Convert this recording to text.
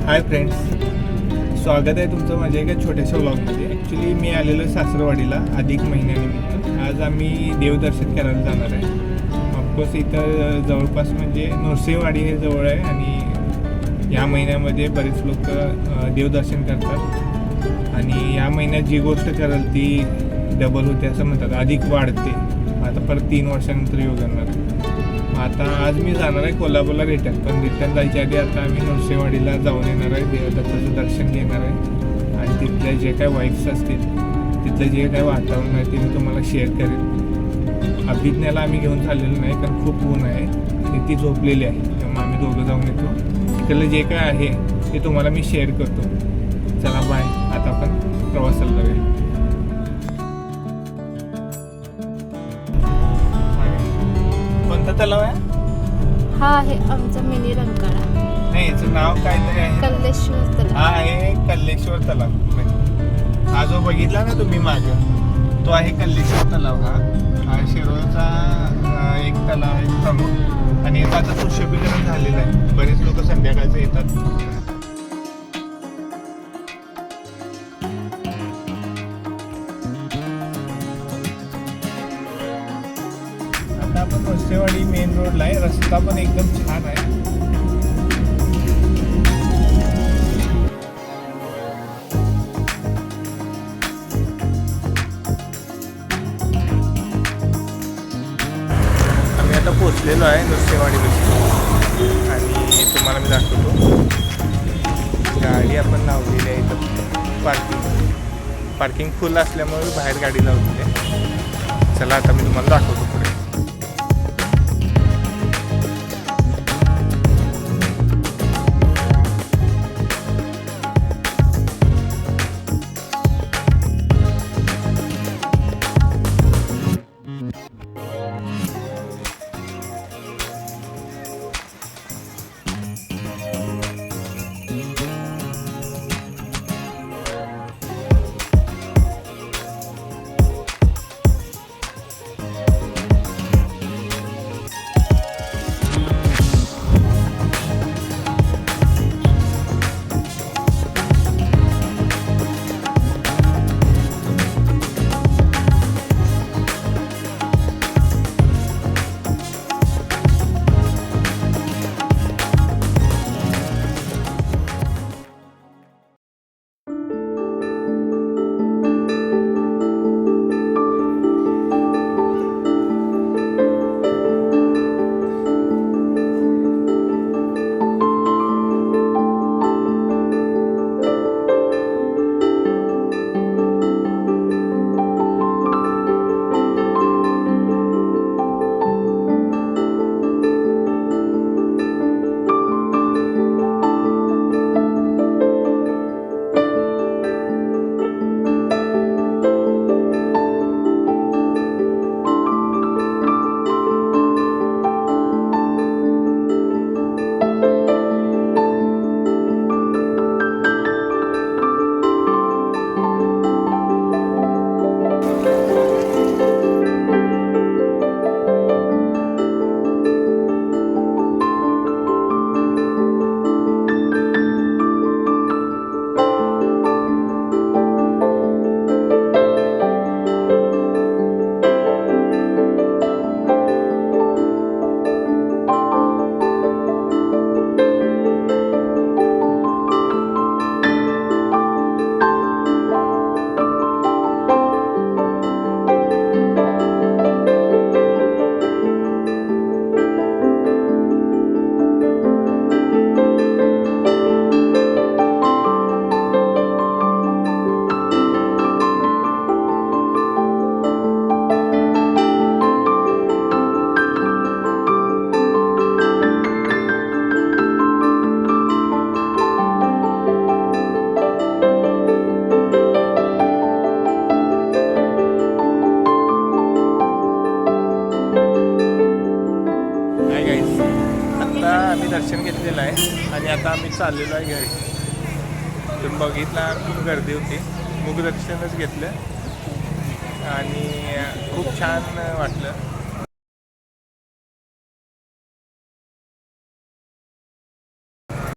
Hi friends, स्वागत आहे तुमचं माझ्या एका छोट्याशा व्लॉगमध्ये. ॲक्च्युली मी आलेलो आहे सासरवाडीला अधिक महिन्यानिमित्त. आज आम्ही देवदर्शन करायला जाणार आहे. ऑफकोर्स इथं जवळपास म्हणजे नरसिंहवाडी हे जवळ आहे आणि या महिन्यामध्ये बरेच लोक देवदर्शन करतात आणि या महिन्यात जी गोष्ट कराल ती डबल होते असं म्हणतात, अधिक वाढते. आता परत 3 वर्षानंतर योग करणार. आता आज मी जाणार आहे कोल्हापूरला रिटर्न, पण रिटर्न जायच्या आधी आता आम्ही नरसिंहवाडीला जाऊन येणार आहे, देवदत्ताचं दर्शन घेणार आहे आणि तिथले जे काय वाईब्स असतील, तिथलं जे काय वातावरण आहे ते मी तुम्हाला शेअर करेन. अभिज्ञाला आम्ही घेऊन चाललेलो नाही कारण खूप ऊन आहे, ती झोपलेली आहे, त्यामुळे आम्ही दोघं जाऊन येतो. तिथलं जे काय आहे ते तुम्हाला मी शेअर करतो. चला बाय, आता आपण प्रवासाला जाऊया. कोणता तलाव आहे हा आहे आमचा मिनी रंकाळा. नाही, याचं नाव काहीतरी आहे. कल्लेश्वर तलाव. हा आहे कल्लेश्वर तलाव. हा जो बघितला ना तुम्ही मागं, तो आहे कल्लेश्वर तलाव. हा शिरोळचा एक तलाव आहे प्रमुख आणि याचं आता पुष्पीकरण झालेलं आहे. बरेच लोक संध्याकाळचं येतात. आता आपण नरसिंहवाडी मेन रोडला आहे. रस्ता पण एकदम छान आहे. आम्ही आता पोचलेलो आहे नरसिंहवाडीपाशी आणि तुम्हाला मी दाखवतो. गाडी आपण लावलेली आहे इथं. पार्किंग फुल असल्यामुळे बाहेर गाडी लावलेली आहे. चला आता मी तुम्हाला दाखवतो पुढे. दर्शन घेतलेलं आहे आणि आता आम्ही चाललेलो आहे घरी. तुम्ही बघितला खूप गर्दी होती. मुखदर्शनच घेतलं आणि खूप छान वाटलं.